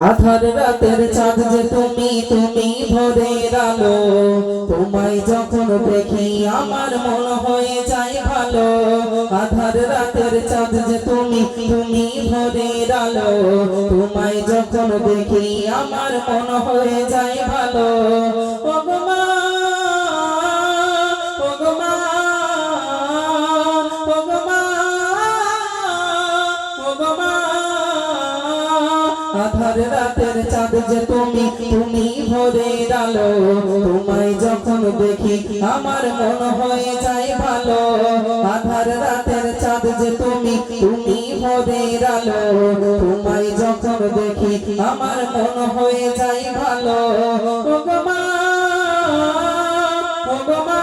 আধার রাতের চাঁদ যে তুমি তুমি ভোরের আলো, তোমায় যখন দেখি আমার মন হয়ে যায় ভালো। আধার রাতের চাঁদ যে তুমি তুমি ভোরের আলো, তোমায় যখন দেখি আমার মন হয়ে যায় ভালো। ও গো মা, ও গো মা, ও গো মা, ও গো মা। আধার রাতের চাঁদ যে তুমি তুমি ভোরের আলো, তোমায় যখন দেখি আমার মন হয়ে যায় ভালো। আধার রাতের চাঁদ যে তুমি তুমি ভোরের আলো, তোমায় যখন দেখি আমার মন হয়ে যায় ভালো। ও গো মা, ও গো মা,